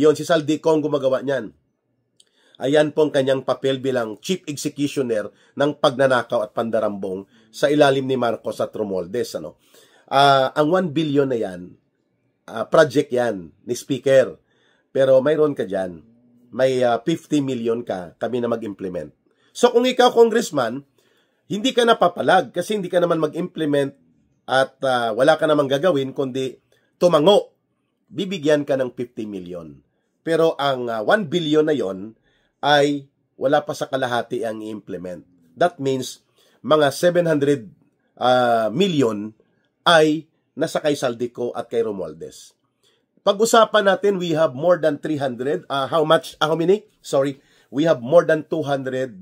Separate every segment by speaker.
Speaker 1: Yun, si Saldico ang gumagawa niyan. Ayan po ang kanyang papel bilang chief executioner ng pagnanakaw at pandarambong sa ilalim ni Marcos at Romualdez. Ang 1 billion na yan, project yan ni Speaker. Pero mayroon ka dyan, may 50 million ka, kami na mag-implement. So kung ikaw, congressman, hindi ka napapalag kasi hindi ka naman mag-implement at wala ka namang gagawin kundi tumango. Bibigyan ka ng 50 million. Pero ang 1 billion na yon ay wala pa sa kalahati ang i-implement. That means mga 700 million ay nasa kay Saldico at kay Romualdez. Pag-usapan natin, we have more than 300, how many? Sorry, we have more than 250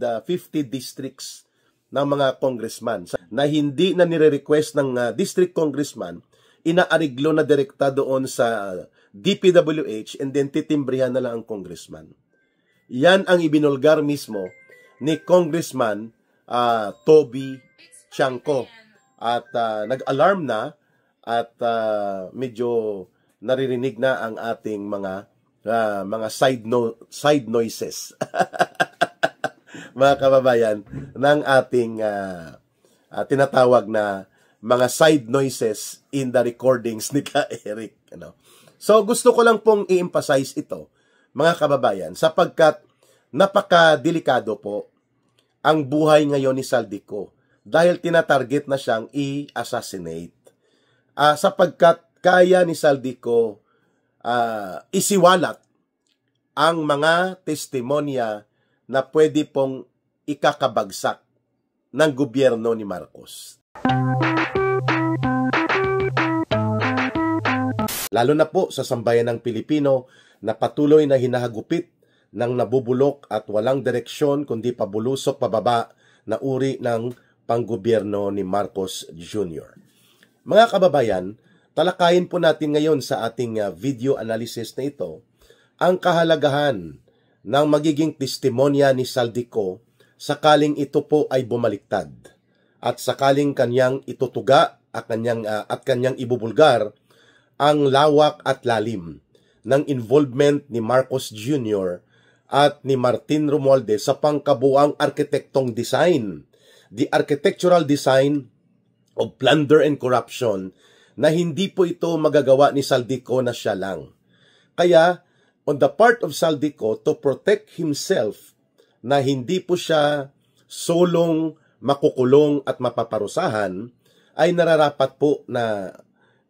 Speaker 1: districts ng mga congressman na hindi na nire-request ng district congressman, inaariglo na direkta doon sa DPWH and then titimbrihan na lang ang congressman. Yan ang ibinulgar mismo ni Congressman Toby Chanco. At nag-alarm na at medyo naririnig na ang ating mga side noises. Mga kababayan, ng ating tinatawag na mga side noises in the recordings ni Ka Eric. So gusto ko lang pong i-emphasize ito, mga kababayan, sapagkat napakadelikado po ang buhay ngayon ni Saldico dahil tinatarget na siyang i-assassinate. Sapagkat kaya ni Saldico isiwalat ang mga testimonya na pwede pong ikakabagsak ng gobyerno ni Marcos. Lalo na po sa sambayan ng Pilipino na patuloy na hinahagupit ng nabubulok at walang direksyon kundi pabulusok pababa na uri ng panggobyerno ni Marcos Jr. Mga kababayan, talakayin po natin ngayon sa ating video analysis na ito ang kahalagahan ng magiging testimonya ni Saldico sakaling ito po ay bumaliktad at sakaling kanyang itutuga at kanyang ibubulgar ang lawak at lalim ng involvement ni Marcos Jr. at ni Martin Romualdez sa pangkabuang arkitektong design, the architectural design of plunder and corruption, na hindi po ito magagawa ni Saldico na siya lang. Kaya, on the part of Saldico to protect himself na hindi po siya solong makukulong at mapaparusahan, ay nararapat po na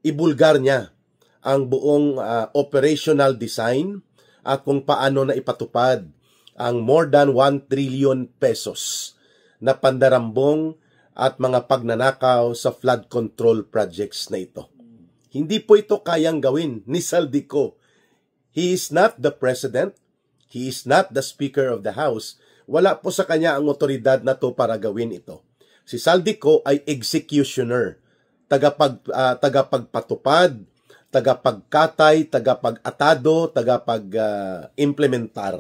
Speaker 1: ibulgar niya ang buong operational design at kung paano na ipatupad ang more than 1 trillion pesos na pandarambong at mga pagnanakaw sa flood control projects na ito. Hindi po ito kayang gawin ni Saldico. He is not the president. He is not the speaker of the house. Wala po sa kanya ang otoridad na to para gawin ito. Si Saldico ay executioner, tagapagpatupad, tagapagkatay, tagapag-atado, tagapag-implementar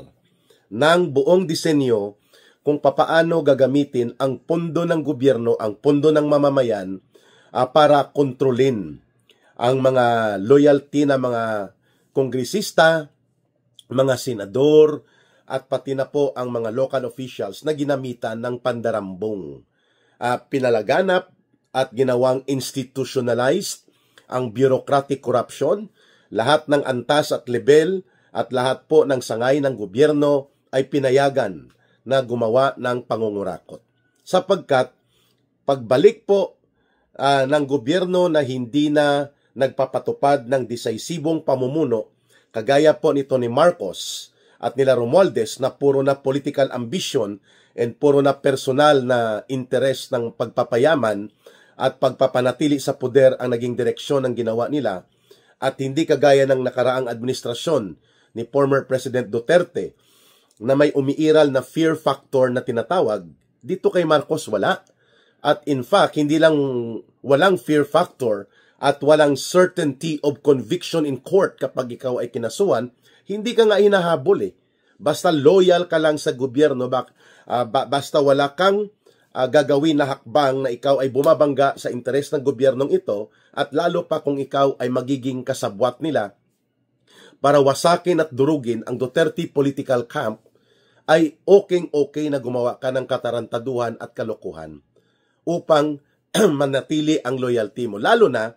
Speaker 1: ng buong disenyo kung papaano gagamitin ang pondo ng gobyerno, ang pondo ng mamamayan para kontrolin ang mga loyalty na mga kongresista, mga senador, at pati na po ang mga local officials na ginamitan ng pandarambong. Pinalaganap at ginawang institutionalized ang bureaucratic corruption, lahat ng antas at level at lahat po ng sangay ng gobyerno ay pinayagan na gumawa ng pangungurakot. Sapagkat pagbalik po ng gobyerno na hindi na nagpapatupad ng decisibong pamumuno, kagaya po nito ni Marcos at nila Romualdez na puro na political ambition and puro na personal na interes ng pagpapayaman at pagpapanatili sa poder ang naging direksyon ng ginawa nila, at hindi kagaya ng nakaraang administrasyon ni former President Duterte na may umiiral na fear factor na tinatawag. Dito kay Marcos wala. At in fact, hindi lang walang fear factor at walang certainty of conviction in court kapag ikaw ay kinasuhan, hindi ka nga hinahabol eh. Basta loyal ka lang sa gobyerno, basta wala kang gagawin na hakbang na ikaw ay bumabangga sa interes ng gobyernong ito, at lalo pa kung ikaw ay magiging kasabwat nila, para wasakin at durugin ang Duterte political camp, ay okay na gumawa ka ng katarantaduhan at kalokohan upang manatili ang loyalty mo. Lalo na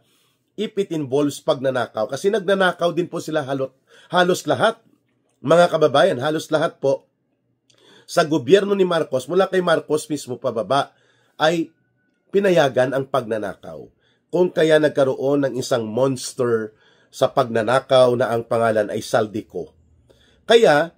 Speaker 1: if it involves pagnanakaw. Kasi nagnanakaw din po sila halos lahat. Mga kababayan, halos lahat po sa gobyerno ni Marcos, mula kay Marcos mismo pababa, ay pinayagan ang pagnanakaw. Kung kaya nagkaroon ng isang monster sa pagnanakaw na ang pangalan ay Saldico. Kaya,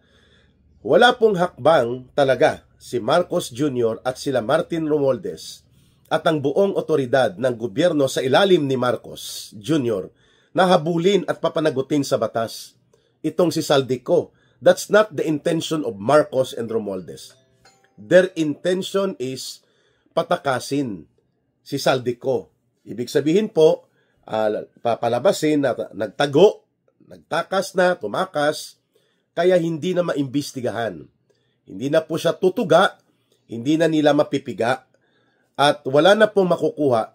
Speaker 1: wala pong hakbang talaga si Marcos Jr. at sila Martin Romualdez at ang buong otoridad ng gobyerno sa ilalim ni Marcos Jr. na habulin at papanagutin sa batas itong si Saldico. That's not the intention of Marcos and Romualdez. Their intention is patakasin si Saldico. Ibig sabihin po, papalabasin na nagtago, nagtakas na, tumakas, kaya hindi na maimbestigahan. Hindi na po siya tutuga, hindi na nila mapipiga, at wala na pong makukuha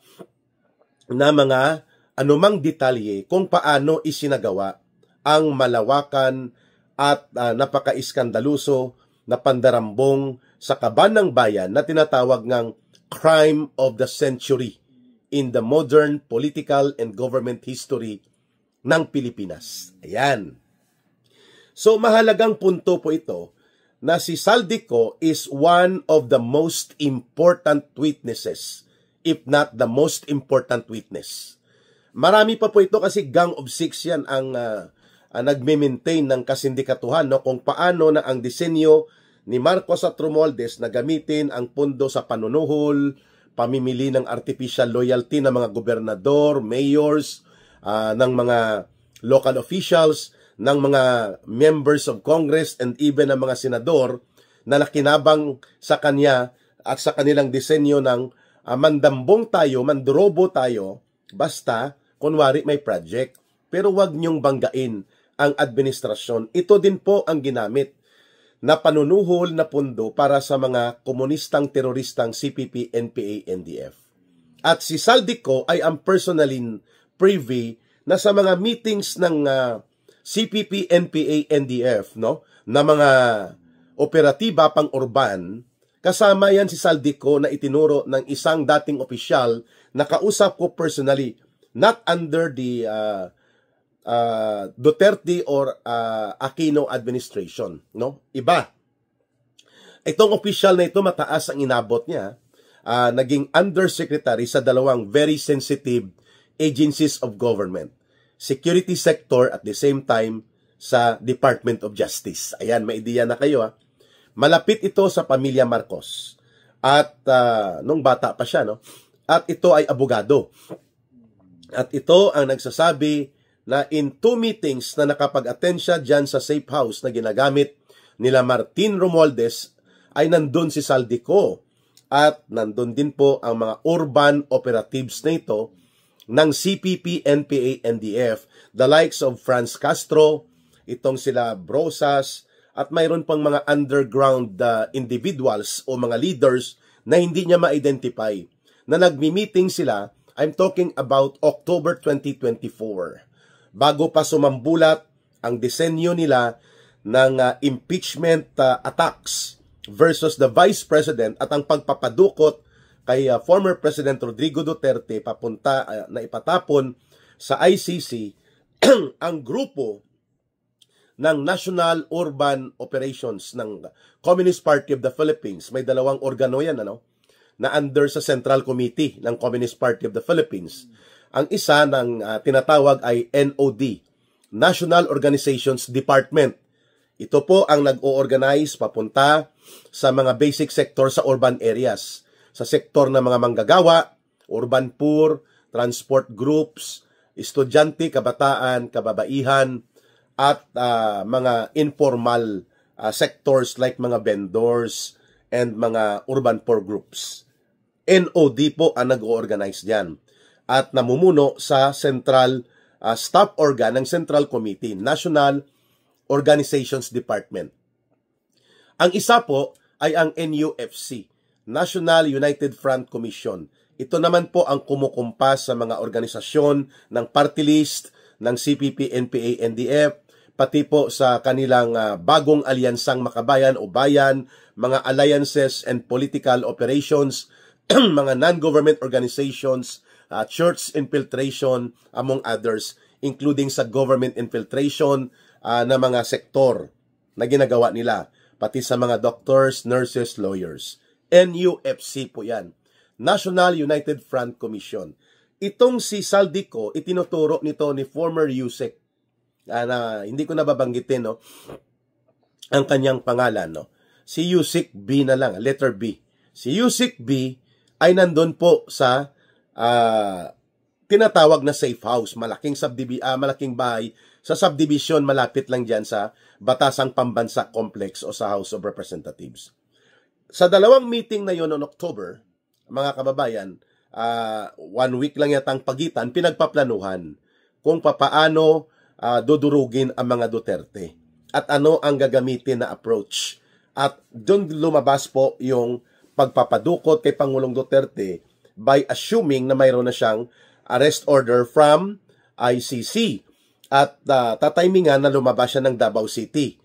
Speaker 1: na mga anumang detalye kung paano isinagawa ang malawakan at napaka-iskandaluso na pandarambong sa kaban ng bayan na tinatawag ng crime of the century in the modern political and government history ng Pilipinas. Ayan. So, mahalagang punto po ito na si Saldico is one of the most important witnesses, if not the most important witness. Marami pa po ito kasi gang of six yan ang nagme-maintain ng kasindikatuhan, no? Kung paano na ang disenyo ni Marcos at Romualdez na gamitin ang pundo sa panunuhol, pamimili ng artificial loyalty ng mga gobernador, mayors, ng mga local officials, ng mga members of Congress and even ng mga senador na nakinabang sa kanya at sa kanilang disenyo ng mandambong tayo, mandurobo tayo, basta kunwari may project. Pero wag niyong banggain ang administrasyon. Ito din po ang ginamit na panunuhol na pundo para sa mga komunistang teroristang CPP, NPA, NDF. At si Saldico ay ang personally privy na sa mga meetings ng CPP, NPA, NDF, no, na mga operatiba pang-urban, kasama yan si Saldico na itinuro ng isang dating opisyal na kausap ko personally, not under the Duterte or Aquino administration, no? Iba. Itong opisyal na ito, mataas ang inabot niya, naging undersecretary sa dalawang very sensitive agencies of government. Security sector at the same time sa Department of Justice. Ayan, may ideya na kayo ha. Malapit ito sa pamilya Marcos. At nung bata pa siya, no? At ito ay abogado. At ito ang nagsasabi na in 2 meetings na nakapag-attend siya dyan sa safe house na ginagamit nila Martin Romualdez ay nandun si Saldico. At nandun din po ang mga urban operatives na ito ng CPP, NPA, NDF, the likes of Franz Castro, itong sila Brosas, at mayroon pang mga underground individuals o mga leaders na hindi niya ma-identify, na nagmi-meeting sila. I'm talking about October 2024. Bago pa sumambulat ang disenyo nila ng impeachment attacks versus the Vice President at ang pagpapadukot kay former President Rodrigo Duterte papunta na ipatapon sa ICC ang grupo ng National Urban Operations ng Communist Party of the Philippines. May dalawang organo yan, na under sa Central Committee ng Communist Party of the Philippines. Ang isa ng tinatawag ay NOD, National Organizations Department. Ito po ang nag-o-organize papunta sa mga basic sector sa urban areas. Sa sektor ng mga manggagawa, urban poor, transport groups, estudyante, kabataan, kababaihan, at mga informal sectors like mga vendors and mga urban poor groups. NOD po ang nag-o-organize diyan at namumuno sa central staff organ ng Central Committee, National Organizations Department. Ang isa po ay ang NUFC, National United Front Commission. Ito naman po ang kumukumpas sa mga organisasyon ng party list ng CPP, NPA, NDF, pati po sa kanilang bagong alyansang makabayan o bayan, mga alliances and political operations, mga non-government organizations, church infiltration, among others, including sa government infiltration na mga sektor na ginagawa nila, pati sa mga doctors, nurses, lawyers. NUFC po yan. National United Front Commission. Itong si Saldico, itinuturo nito ni former USEC, na hindi ko nababanggitin, no, ang kanyang pangalan, no. Si USEC B na lang, letter B. Si USEC B ay nandun po sa tinatawag na safe house, malaking bahay sa subdivision malapit lang diyan sa Batasang Pambansa Complex o sa House of Representatives. Sa dalawang meeting na yon noong October, mga kababayan, 1 week lang yata ang pagitan, pinagpaplanuhan kung papaano dudurugin ang mga Duterte at ano ang gagamitin na approach. At doon lumabas po yung pagpapadukot kay Pangulong Duterte by assuming na mayroon na siyang arrest order from ICC at tatimingan na lumabas siya ng Davao City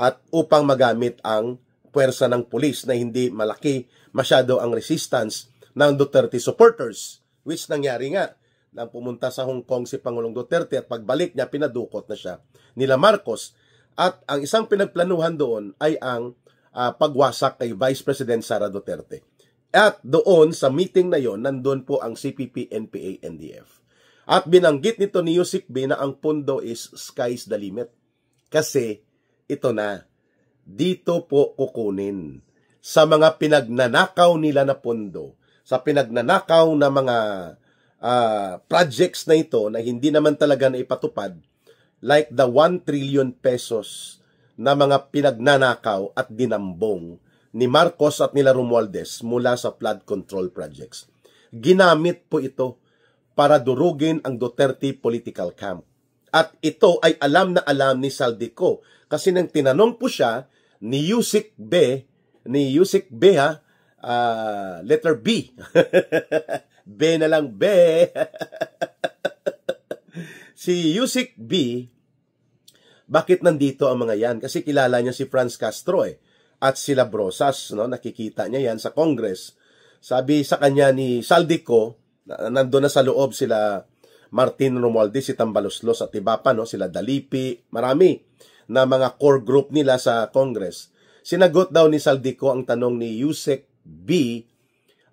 Speaker 1: at upang magamit ang puwersa ng pulis na hindi malaki masyado ang resistance ng Duterte supporters, which nangyari nga nang pumunta sa Hong Kong si Pangulong Duterte at pagbalik niya, pinadukot na siya nila Marcos. At ang isang pinagplanuhan doon ay ang pagwasak kay Vice President Sara Duterte. At doon sa meeting na yon, nandun po ang CPP, NPA, NDF. At binanggit nito ni Yusik B na ang pundo is sky's the limit. Kasi ito na, dito po kukunin sa mga pinagnanakaw nila na pundo, sa pinagnanakaw na mga projects na ito na hindi naman talaga na ipatupad, like the 1 trillion pesos na mga pinagnanakaw at dinambong ni Marcos at nila Romualdez mula sa flood control projects. Ginamit po ito para durugin ang Duterte political camp. At ito ay alam na alam ni Saldico kasi nang tinanong po siya ni Yusik B, letter B. B na lang, B. Si Yusik B, bakit nandito ang mga yan? Kasi kilala niya si Franz Castro at sila Brosas, no? Nakikita niya yan sa Congress. Sabi sa kanya ni Saldico, nandun na sa loob sila Martin Romualdez, si Tambaloslos at iba pa, no? Sila Dalipi, marami na mga core group nila sa Congress. Sinagot daw ni Saldico ang tanong ni Yusek B,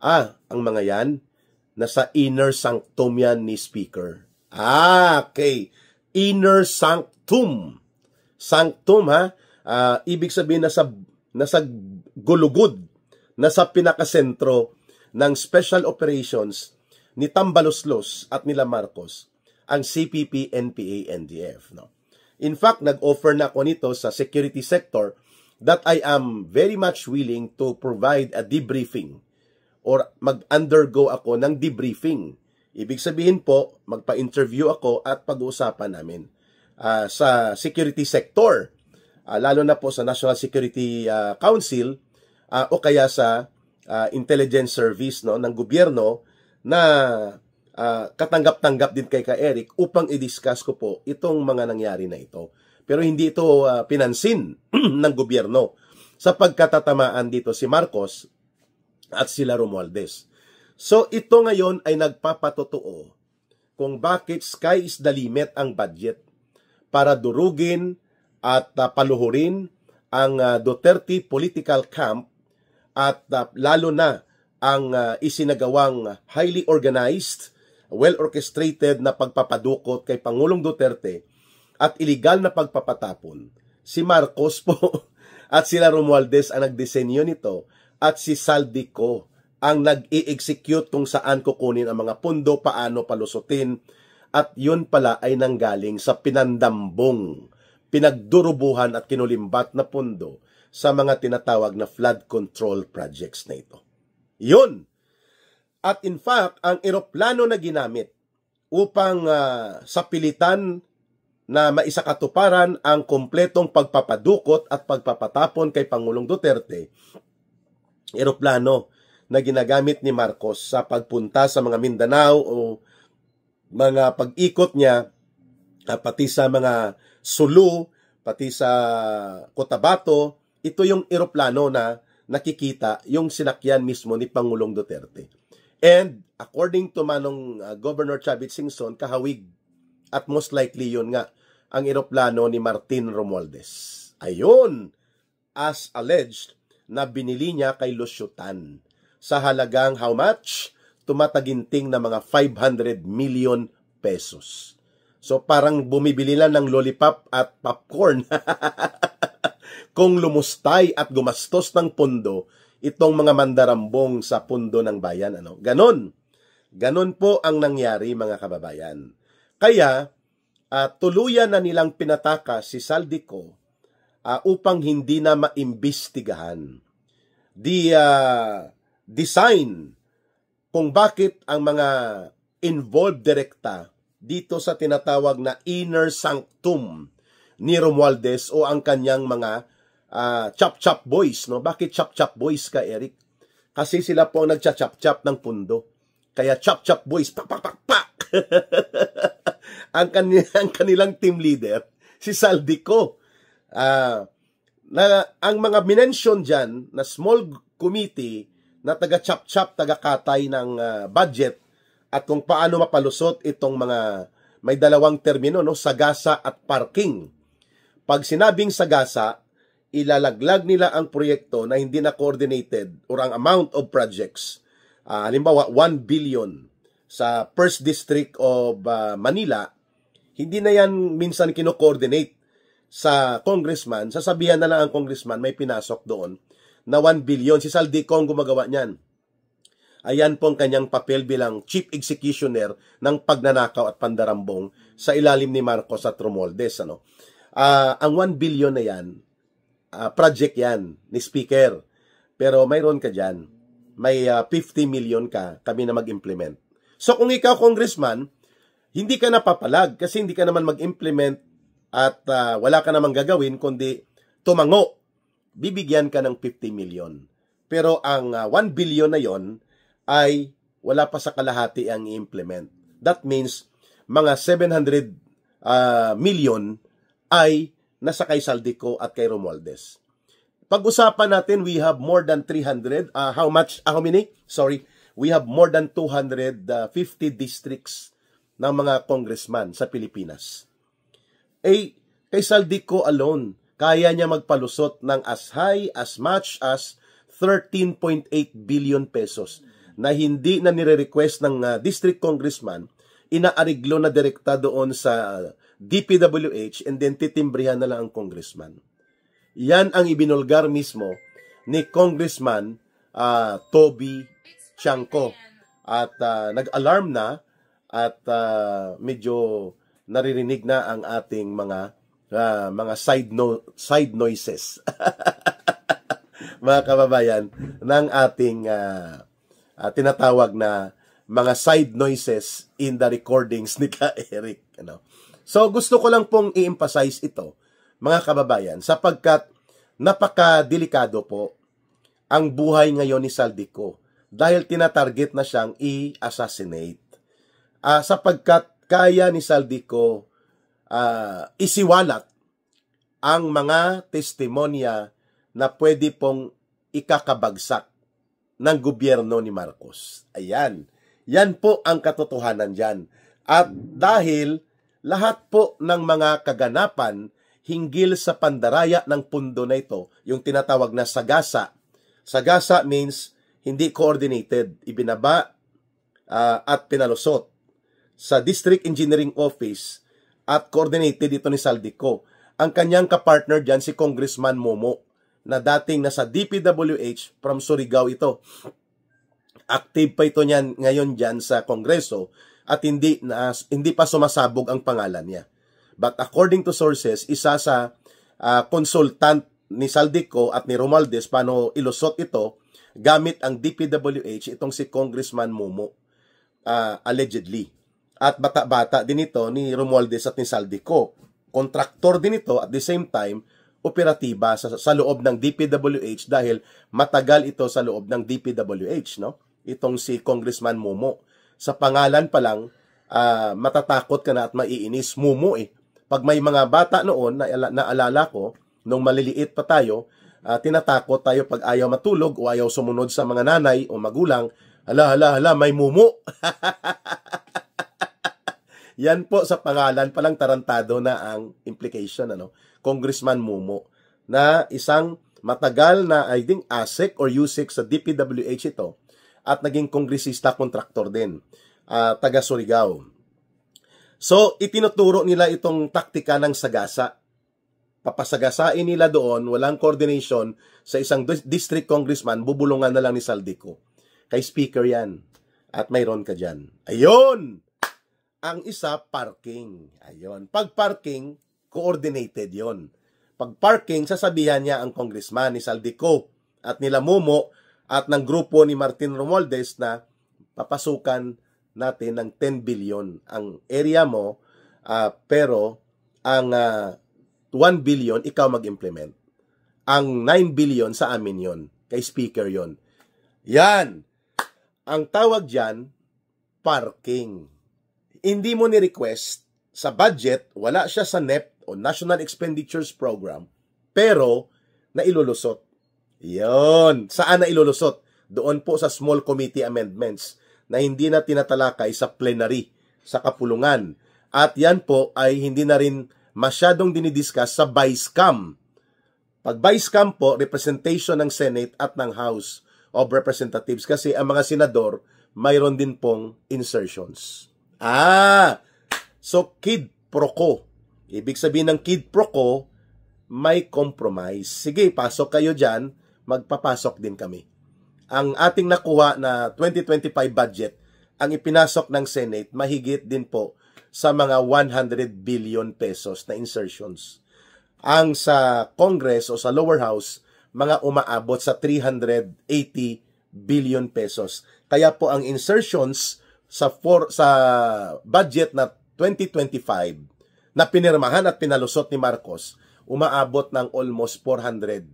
Speaker 1: ang mga yan, nasa inner sanctum yan ni Speaker. Okay. Inner sanctum. Sanctum, ibig sabihin nasa gulugod, nasa pinakasentro ng special operations ni Tambaloslos at nila Marcos, ang CPP, NPA, NDF. No? In fact, nag-offer na ako nito sa security sector that I am very much willing to provide a debriefing or mag-undergo ako ng debriefing. Ibig sabihin po, magpa-interview ako at pag-uusapan namin sa security sector, lalo na po sa National Security Council o kaya sa intelligence service, no, ng gobyerno na katanggap-tanggap din kay Eric upang i-discuss ko po itong mga nangyari na ito. Pero hindi ito pinansin ng gobyerno sa pagkatatamaan dito si Marcos at sila Romualdez. So ito ngayon ay nagpapatotoo kung bakit sky is the limit ang budget para durugin at paluhurin ang Duterte political camp at lalo na ang isinagawang highly organized, well-orchestrated na pagpapadukot kay Pangulong Duterte at iligal na pagpapatapon. Si Marcos po at sila Romualdez ang nagdisenyo nito at si Saldico ang nag-i-execute kung saan kukunin ang mga pundo, paano palusutin, at yun pala ay nanggaling sa pinandambong, pinagdurubuhan at kinulimbat na pundo sa mga tinatawag na flood control projects na ito. Yun! At in fact, ang eroplano na ginamit upang sapilitan na maisakatuparan ang kompletong pagpapadukot at pagpapatapon kay Pangulong Duterte, eroplano na ginagamit ni Marcos sa pagpunta sa mga Mindanao o mga pag-ikot niya pati sa mga Sulu, pati sa Cotabato, ito yung eroplano na nakikita yung sinakyan mismo ni Pangulong Duterte. And according to manong Governor Chavit Singson, kahawig at most likely yun nga ang eroplano ni Martin Romualdez. Ayun, as alleged na binili niya kay Lusyutan sa halagang how much? Tumataginting na mga 500 million pesos. So parang bumibili lang ng lollipop at popcorn kung lumustay at gumastos ng pondo itong mga mandarambong sa pundo ng bayan. Ganon. Ganon po ang nangyari, mga kababayan. Kaya, tuluyan na nilang pinataka si Saldico upang hindi na maimbestigahan. Design kung bakit ang mga involved direkta dito sa tinatawag na inner sanctum ni Romualdez o ang kanyang mga chop-chop boys. No? Bakit chop-chop boys ka, Eric? Kasi sila po nagcha-chop-chop ng pundo. Kaya chop-chop boys, pak-pak-pak-pak. ang kanilang team leader, si Saldico. Ang mga minention dyan na small committee na taga-chop-chop, taga-katay ng budget at kung paano mapalusot itong mga may dalawang termino, no? Sagasa at parking. Pag sinabing sagasa, ilalaglag nila ang proyekto na hindi na coordinated or ang amount of projects. Halimbawa, 1 billion sa First District of Manila, hindi na yan minsan kino-coordinate sa congressman. Sasabihan na lang ang congressman, may pinasok doon na 1 billion. Si Saldico ang gumagawa niyan. Ayan pong kanyang papel bilang chief executioner ng pagnanakaw at pandarambong sa ilalim ni Marcos at Romualdez. Ang 1 billion na yan, project yan ni Speaker. Pero mayroon ka dyan, may 50 million ka, kami na mag-implement. So kung ikaw, congressman, hindi ka napapalag kasi hindi ka naman mag-implement at wala ka namang gagawin kundi tumango. Bibigyan ka ng 50 million. Pero ang 1 billion na yon ay wala pa sa kalahati ang i-implement. That means mga 700 million ay nasa kay Saldico at kay Romualdez. Pag-usapan natin, we have more than 300, how many? Sorry, we have more than 250 districts ng mga congressman sa Pilipinas. Kay Saldico alone, kaya niya magpalusot ng as high, as much as 13.8 billion pesos na hindi na nire-request ng district congressman, inaariglo na direkta doon sa DPWH and then titimbrihan na lang ang congressman. Yan ang ibinulgar mismo ni Congressman Toby Chanco. At nag-alarm na at medyo naririnig na ang ating mga side noises. Mga kababayan, ng ating tinatawag na mga side noises in the recordings ni Ka Eric. So gusto ko lang pong i-emphasize ito, mga kababayan, sapagkat napakadelikado po ang buhay ngayon ni Saldico dahil tinatarget na siyang i-assassinate. Sapagkat kaya ni Saldico isiwalat ang mga testimonya na pwede pong ikakabagsak ng gobyerno ni Marcos. Ayan. Yan po ang katotohanan dyan. At dahil lahat po ng mga kaganapan hinggil sa pandaraya ng pundo na ito, yung tinatawag na sagasa. Sagasa means hindi coordinated, ibinaba at pinalusot sa District Engineering Office at coordinated ito ni Saldico. Ang kanyang kapartner dyan si Congressman Momo na dating nasa DPWH from Surigao ito. Active pa ito niyan ngayon dyan sa Kongreso at hindi pa sumasabog ang pangalan niya. But according to sources, isa sa consultant ni Saldico at ni Romualdez paano ilusot ito gamit ang DPWH itong si Congressman Momo allegedly. At bata-bata din ito ni Romualdez at ni Saldico. Kontraktor din ito at the same time operatiba sa loob ng DPWH dahil matagal ito sa loob ng DPWH, no? Itong si Congressman Momo. Sa pangalan pa lang, matatakot ka na at maiinis. Momo Pag may mga bata noon, naalala ko, nung maliliit pa tayo, tinatakot tayo pag ayaw matulog o ayaw sumunod sa mga nanay o magulang, hala, may mumu. Yan po sa pangalan, palang tarantado na ang implication, Congressman Mumu, na isang matagal na, I think, ASEC or USEC sa DPWH ito, at naging kongresista kontraktor din, taga Surigao. So, itinuturo nila itong taktika ng sagasa. Papasagasain nila doon, walang coordination sa isang district congressman, bubulungan na lang ni Saldico. Kay speaker yan. At mayroon ka dyan. Ayun! Ang isa, parking. Ayun. Pag parking, coordinated yon. Pag parking, sasabihan niya ang congressman ni Saldico at nila Mumo at ng grupo ni Martin Romualdez na papasukan natin ng 10 billion ang area mo, pero ang 1 billion, ikaw mag-implement. Ang 9 billion sa amin yon. Kay speaker yon. Yan. Ang tawag dyan, parking. Hindi mo ni-request sa budget, wala siya sa NEP o National Expenditures Program, pero nailulusot. Yon. Saan nailulusot? Doon po sa small committee amendments na hindi na tinatalakay sa plenary, sa kapulungan. At yan po ay hindi na rin masyadong dinidiscuss sa BICAM. Pag BICAM po, representation ng Senate at ng House of Representatives kasi ang mga senador, mayroon din pong insertions. So quid pro quo. Ibig sabihin ng quid pro quo, may compromise. Sige, pasok kayo dyan, magpapasok din kami. Ang ating nakuha na 2025 budget, ang ipinasok ng Senate, mahigit din po sa mga 100 billion pesos na insertions. Ang sa Congress o sa lower house, mga umaabot sa 380 billion pesos. Kaya po ang insertions sa budget na 2025 na pinirmahan at pinalusot ni Marcos, umaabot ng almost 470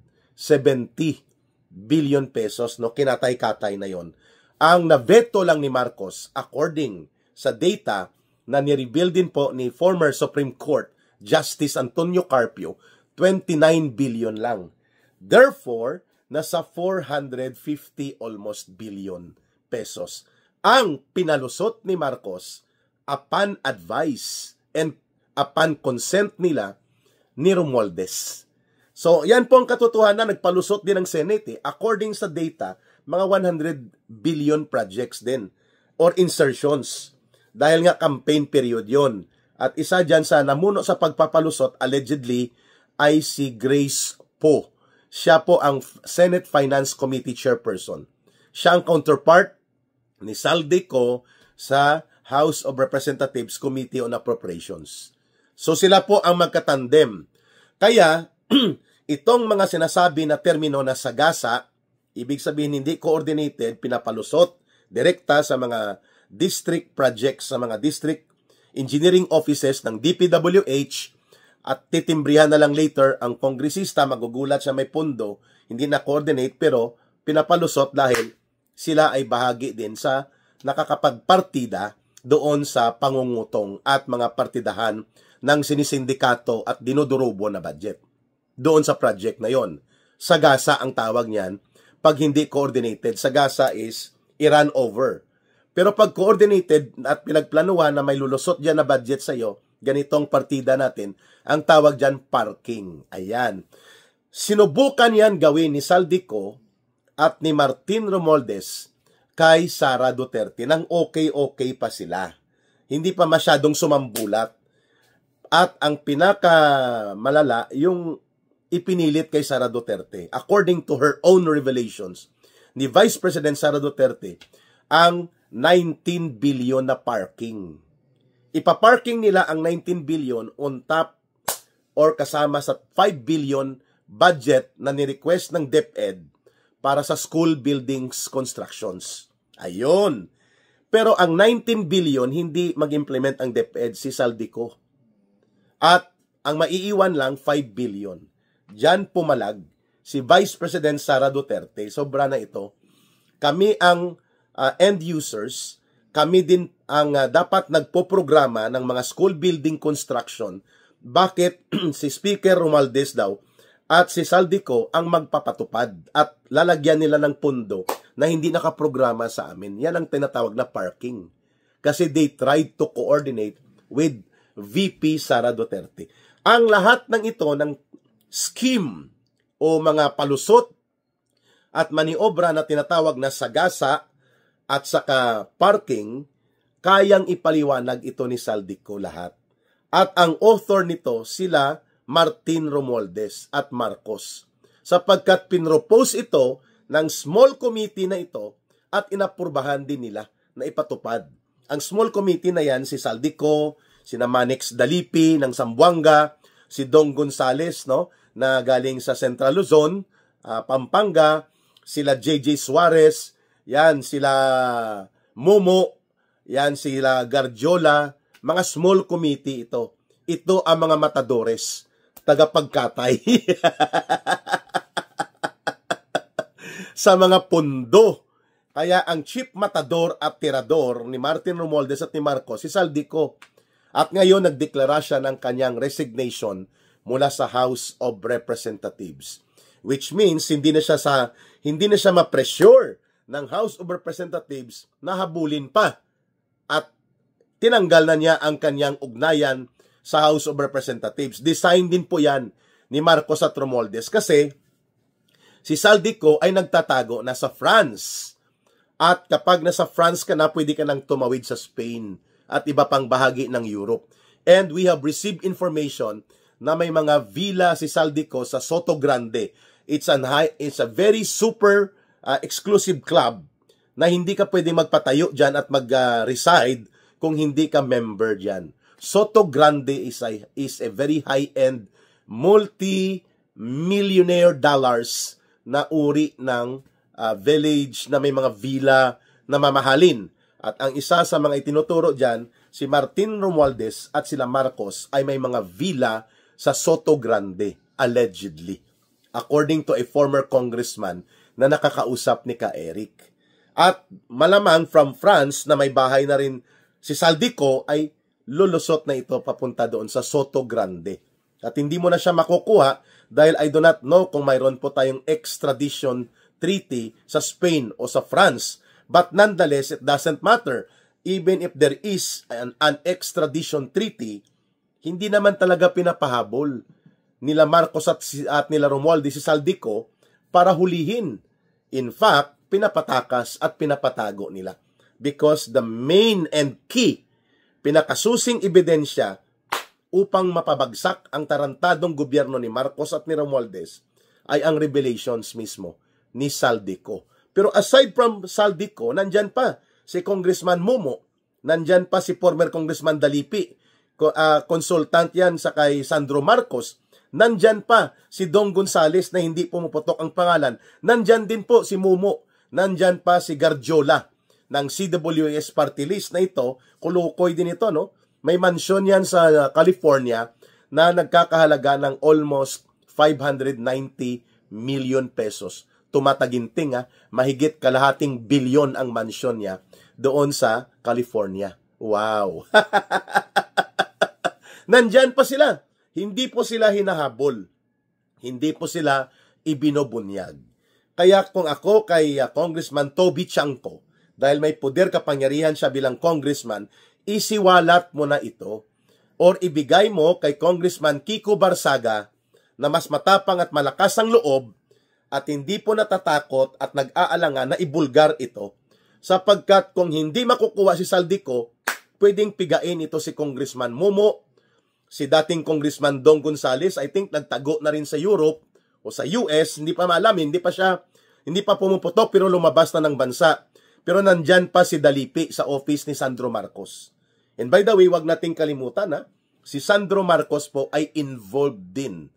Speaker 1: billion pesos, kinatay-katay na yon. Ang naveto lang ni Marcos, according sa data na ni-reveal din po ni former Supreme Court Justice Antonio Carpio, 29 billion lang. Therefore, nasa 450 almost billion pesos ang pinalusot ni Marcos upon advice and upon consent nila ni Romualdez. So, yan po ang katotohanan, nagpalusot din ng Senate. According sa data, mga 100 billion projects din or insertions. Dahil nga campaign period yon. At isa dyan sa namuno sa pagpapalusot, allegedly, ay si Grace Poe. Siya po ang Senate Finance Committee Chairperson. Siya ang counterpart ni Saldico sa House of Representatives Committee on Appropriations. So sila po ang magkatandem. Kaya, itong mga sinasabi na termino na sagasa, ibig sabihin hindi coordinated, pinapalusot, direkta sa mga district projects, sa mga district engineering offices ng DPWH, at titimbrihan na lang later ang kongresista, magugulat siya may pondo, hindi na coordinate, pero pinapalusot dahil sila ay bahagi din sa nakakapagpartida doon sa pangungutong at mga partidahan ng sinisindikato at dinudurubo na budget. Doon sa project na yon. Sagasa ang tawag niyan. Pag hindi coordinated, sagasa is i-run over. Pero pag coordinated at pinagplanuhan na may lulusot dyan na budget sa'yo, ganitong partida natin, ang tawag dyan parking. Ayan. Sinubukan yan gawin ni Saldico at ni Martin Romualdez kay Sara Duterte nang okay pa sila. Hindi pa masyadong sumambulat. At ang pinakamalala, yung ipinilit kay Sara Duterte, according to her own revelations, ni Vice President Sara Duterte, ang 19 billion na parking. Ipaparking nila ang 19 billion on top or kasama sa 5 billion budget na ni-request ng DepEd para sa school buildings constructions. Ayun. Pero ang 19 billion, hindi mag-implement ang DepEd, si Saldico. At ang maiiwan lang, 5 billion. Diyan pumalag si Vice President Sara Duterte. Sobra na ito. Kami ang end users, kami din ang dapat nagpoprograma ng mga school building construction bakit si Speaker Romualdez daw at si Saldico ang magpapatupad at lalagyan nila ng pundo na hindi nakaprograma sa amin. Yan ang tinatawag na parking. Kasi they tried to coordinate with VP Sara Duterte. Ang lahat ng ito ng scheme o mga palusot at maniobra na tinatawag na sagasa at saka parking, kayang ipaliwanag ito ni Saldico lahat. At ang author nito, sila Martin Romualdez at Marcos. Sapagkat pinropose ito ng small committee na ito at inapurbahan din nila na ipatupad. Ang small committee na yan, si Saldico, si Manix Dalipi ng Zamboanga, si Dong Gonzales, no, na galing sa Central Luzon, Pampanga, sila JJ Suarez, yan, sila Momo, yan, sila Garjola, mga small committee ito. Ito ang mga matadores, tagapagkatay sa mga pundo. Kaya ang chief matador at tirador ni Martin Romualdez at ni Marcos, si Saldico. At ngayon nagdeklara siya ng kanyang resignation mula sa House of Representatives. Which means hindi na siya ma-pressure ng House of Representatives na habulin pa. At tinanggal na niya ang kanyang ugnayan sa House of Representatives. Design din po yan ni Marcos at Romualdez kasi si Saldico ay nagtatago na sa France. At kapag nasa France ka na, pwede ka nang tumawid sa Spain at iba pang bahagi ng Europe. And we have received information na may mga villa si Saldico sa Soto Grande. It's a very super exclusive club na hindi ka pwede magpatayo dyan at mag-reside kung hindi ka member dyan. Soto Grande is a very high-end, multi-millionaire dollars na uri ng village na may mga villa na mamahalin. At ang isa sa mga itinuturo dyan, si Martin Romualdez at sila Marcos ay may mga villa sa Soto Grande, allegedly. According to a former congressman na nakakausap ni Ka Eric. At malamang from France na may bahay na rin si Saldico ay lulusot na ito papunta doon sa Soto Grande. At hindi mo na siya makukuha dahil I do not know kung mayroon po tayong extradition treaty sa Spain o sa France. But nonetheless, it doesn't matter. Even if there is an extradition treaty, hindi naman talaga pinapahabol nila Marcos at nila Romualdez si Saldico para hulihin. In fact, pinapatakas at pinapatago nila. Because the main and key, pinakasusing ebidensya upang mapabagsak ang tarantadong gobyerno ni Marcos at ni Romualdez ay ang revelations mismo ni Saldico. Pero aside from Saldico, nandyan pa si Congressman Momo, nandyan pa si former Congressman Dalipi, consultant yan sa kay Sandro Marcos, nandyan pa si Dong Gonzales na hindi pumuputok ang pangalan, nandyan din po si Momo, nandyan pa si Garjola ng CWS party list na ito, kulukoy din ito, no? May mansion yan sa California na nagkakahalaga ng almost 590 million pesos. Tumataginting, mahigit kalahating bilyon ang mansion niya doon sa California. Wow! Nandyan pa sila. Hindi po sila hinahabol. Hindi po sila ibinobunyag. Kaya kung ako kay Congressman Toby Chanco, dahil may poder kapangyarihan siya bilang congressman, isiwalat mo na ito or ibigay mo kay Congressman Kiko Barsaga na mas matapang at malakas ang loob at hindi po natatakot at nag-aalangan na ibulgar ito sapagkat kung hindi makukuha si Saldico, pwedeng pigain ito si Congressman Momo, si dating Congressman Dong Gonzales, I think nagtago na rin sa Europe o sa US, hindi pa maalam, hindi pa pumuputok pero lumabas na ng bansa. Pero nandyan pa si Dalipi sa office ni Sandro Marcos. And by the way, wag nating kalimutan, si Sandro Marcos po ay involved din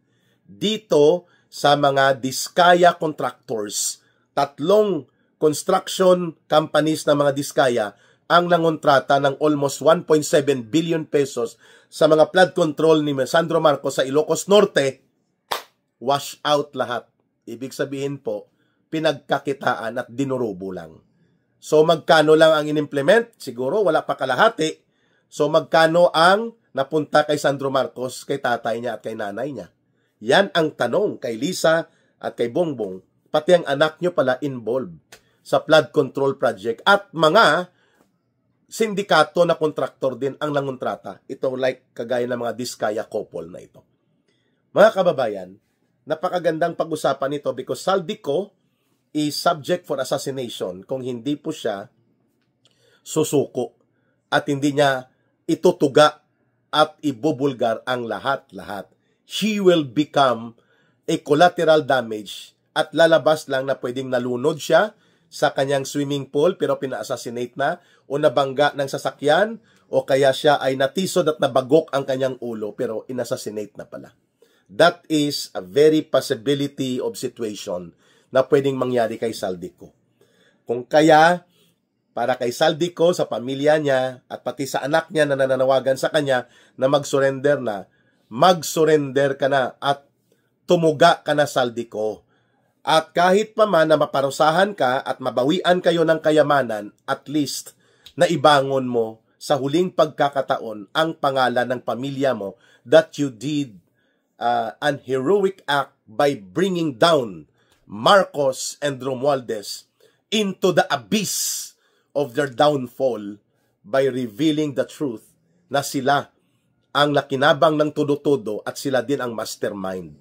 Speaker 1: dito sa mga Diskaya contractors. 3 construction companies na mga Diskaya ang nangontrata ng almost 1.7 billion pesos sa mga flood control ni Sandro Marcos sa Ilocos Norte. Wash out lahat. Ibig sabihin po, pinagkakitaan at dinurubo lang. So magkano lang ang inimplement? Siguro wala pa kalahati. So magkano ang napunta kay Sandro Marcos, kay tatay niya at kay nanay niya? Yan ang tanong kay Lisa at kay Bongbong, pati ang anak niyo pala involved sa flood control project at mga sindikato na kontraktor din ang nangontrata. Ito like kagaya ng mga Diskaya couple na ito. Mga kababayan, napakagandang pag-usapan nito because Saldico is subject for assassination kung hindi po siya susuko at hindi niya itutuga at ibubulgar ang lahat-lahat. She will become a collateral damage at lalabas lang na pwedeng nalunod siya sa kanyang swimming pool pero pina-assassinate na o nabangga ng sasakyan o kaya siya ay natisod at nabagok ang kanyang ulo pero inassassinate na pala. That is a very possibility of situation na pwedeng mangyari kay Saldico. Kung kaya, para kay Saldico, sa pamilya niya, at pati sa anak niya na nananawagan sa kanya na mag-surrender na, mag-surrender ka na at tumuga ka na, Saldico. At kahit pa man na maparusahan ka at mabawian kayo ng kayamanan, at least na ibangon mo sa huling pagkakataon ang pangalan ng pamilya mo that you did an heroic act by bringing down Marcos and Romualdez into the abyss of their downfall by revealing the truth na sila ang nakinabang ng todo-todo at sila din ang mastermind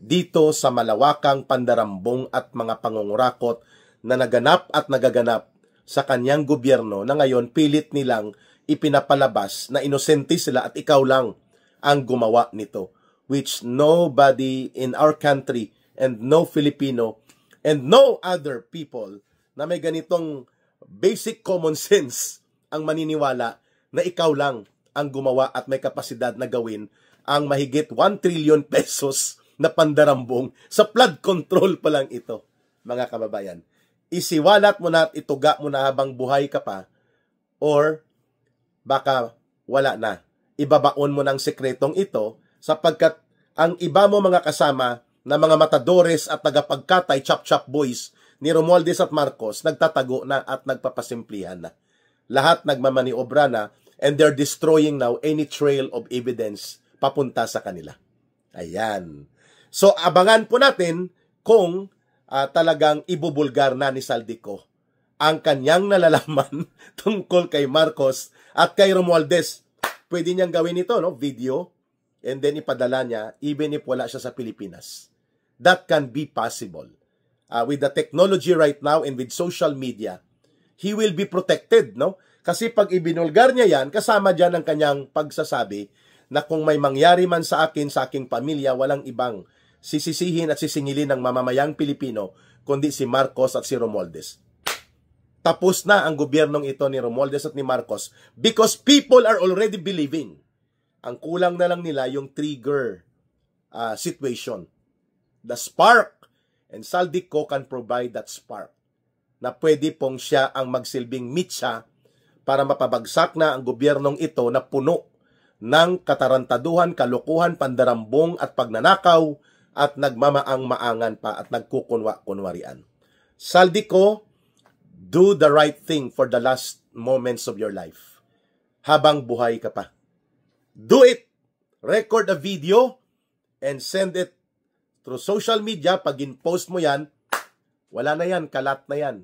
Speaker 1: dito sa malawakang pandarambong at mga pangungurakot na naganap at nagaganap sa kanyang gobyerno na ngayon pilit nilang ipinapalabas na inosente sila at ikaw lang ang gumawa nito, which nobody in our country and no Filipino and no other people na may ganitong basic common sense ang maniniwala na ikaw lang ang gumawa at may kapasidad na gawin ang mahigit 1 trillion pesos na pandarambong sa flood control pa lang ito, mga kababayan. Isiwalat mo na at ituga mo na habang buhay ka pa or baka wala na. Ibabaon mo ng sekretong ito sapagkat ang iba mo mga kasama na mga matadores at tagapagkatay chop-chop boys ni Romualdez at Marcos nagtatago na at nagpapasimplihan na. Lahat nagmamaniobra na and they're destroying now any trail of evidence papunta sa kanila. Ayan. So abangan po natin kung talagang ibubulgar na ni Saldico ang kanyang nalalaman tungkol kay Marcos at kay Romualdez. Pwede niyang gawin ito, no? Video. And then ipadala niya even if wala siya sa Pilipinas. That can be possible. With the technology right now and with social media, he will be protected, no? Kasi pag ibinulgar niya yan, kasama dyan ang kanyang pagsasabi na kung may mangyari man sa akin, sa aking pamilya, walang ibang sisisihin at sisingilin ng mamamayang Pilipino, kundi si Marcos at si Romualdez. Tapos na ang gobyernong ito ni Romualdez at ni Marcos because people are already believing. Ang kulang na lang nila yung trigger situation. The spark. And Saldico can provide that spark. Na pwede pong siya ang magsilbing mitsa para mapabagsak na ang gobyernong ito na puno ng katarantaduhan, kalukuhan, pandarambong at pagnanakaw at nagmamaang-maangan pa at nagkukunwa-kunwarian. Saldico, do the right thing for the last moments of your life. Habang buhay ka pa. Do it. Record a video and send it through social media. Pag in-post mo yan, wala na yan, kalat na yan.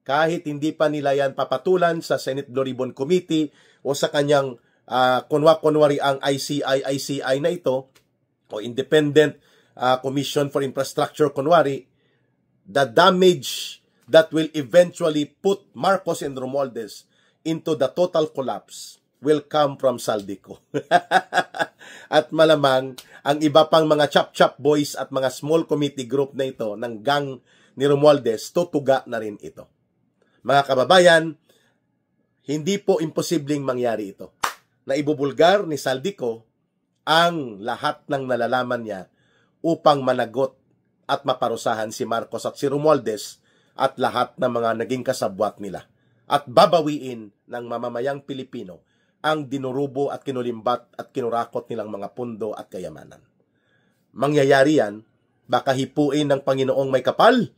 Speaker 1: Kahit hindi pa nila yan papatulan sa Senate Blue Ribbon Committee o sa kanyang kunwa-kunwari ang ICI na ito o Independent Commission for Infrastructure kunwari, the damage that will eventually put Marcos and Romualdez into the total collapse will come from Saldico. At malamang, ang iba pang mga chop-chop boys at mga small committee group na ito ng gang ni Romualdez, tutuga na rin ito. Mga kababayan, hindi po imposibleng mangyari ito. Na ibubulgar ni Saldico ang lahat ng nalalaman niya upang managot at maparusahan si Marcos at si Romualdez at lahat ng mga naging kasabwat nila. At babawiin ng mamamayang Pilipino ang dinurubo at kinulimbat at kinurakot nilang mga pundo at kayamanan. Mangyayari yan, baka hipuin ng Panginoong may kapal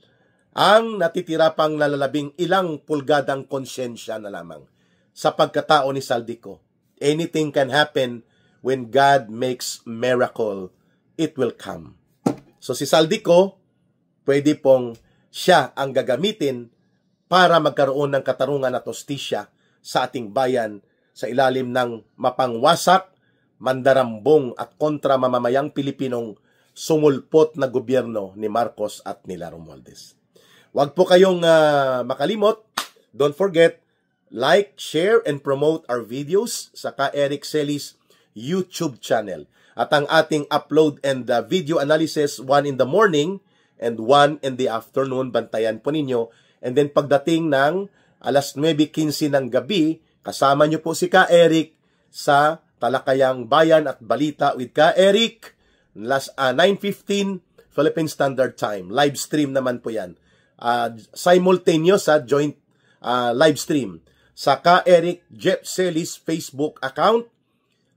Speaker 1: ang natitira pang nalalabing ilang pulgadang konsyensya na lamang sa pagkatao ni Saldico. Anything can happen when God makes miracle, it will come. So si Saldico, pwede pong siya ang gagamitin para magkaroon ng katarungan at hustisya sa ating bayan sa ilalim ng mapangwasak, mandarambong at kontra mamamayang Pilipinong sumulpot na gobyerno ni Marcos at nila Romualdez. Huwag po kayong makalimot. Don't forget, like, share, and promote our videos sa Ka Eric Celis YouTube channel. At ang ating upload and video analysis, 1 in the morning and 1 in the afternoon. Bantayan po ninyo. And then pagdating ng alas 9:15 ng gabi, kasama nyo po si Ka Eric sa Talakayang Bayan at Balita with Ka Eric. 9:15 Philippine Standard Time. Live stream naman po yan. Simultaneous joint live stream sa Ka Eric Jeff Celis Facebook account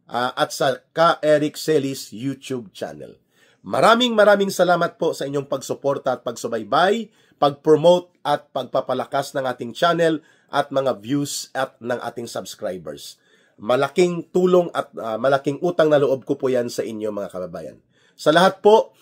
Speaker 1: at sa Ka Eric Celis YouTube channel. Maraming salamat po sa inyong pagsuporta at pagsubaybay, pag-promote at pagpapalakas ng ating channel at mga views at ng ating subscribers. Malaking tulong at malaking utang na loob ko po yan sa inyo mga kababayan. Sa lahat po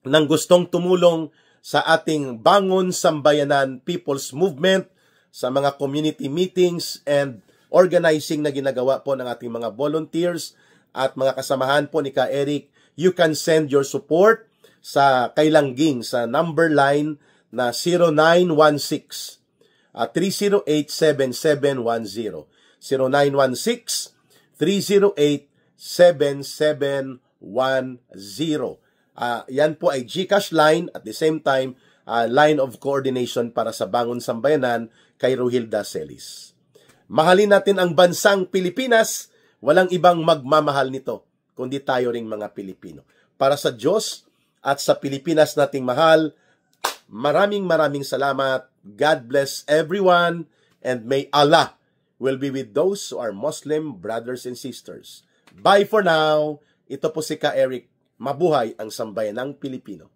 Speaker 1: ng gustong tumulong sa ating Bangon Sambayanan People's Movement, sa mga community meetings and organizing na ginagawa po ng ating mga volunteers at mga kasamahan po ni Ka Eric, you can send your support sa kailangging sa number line na 0916 308-7710. 0916-308-7710. Yan po ay GCash line at the same time line of coordination para sa Bangon Sambayanan kay Rohilda Celis. Mahalin natin ang bansang Pilipinas, walang ibang magmamahal nito, kundi tayo ring mga Pilipino. Para sa Diyos at sa Pilipinas nating mahal, maraming salamat. God bless everyone, and may Allah will be with those who are Muslim brothers and sisters. Bye for now. Ito po si Ka Eric. Mabuhay ang sambayanang Pilipino.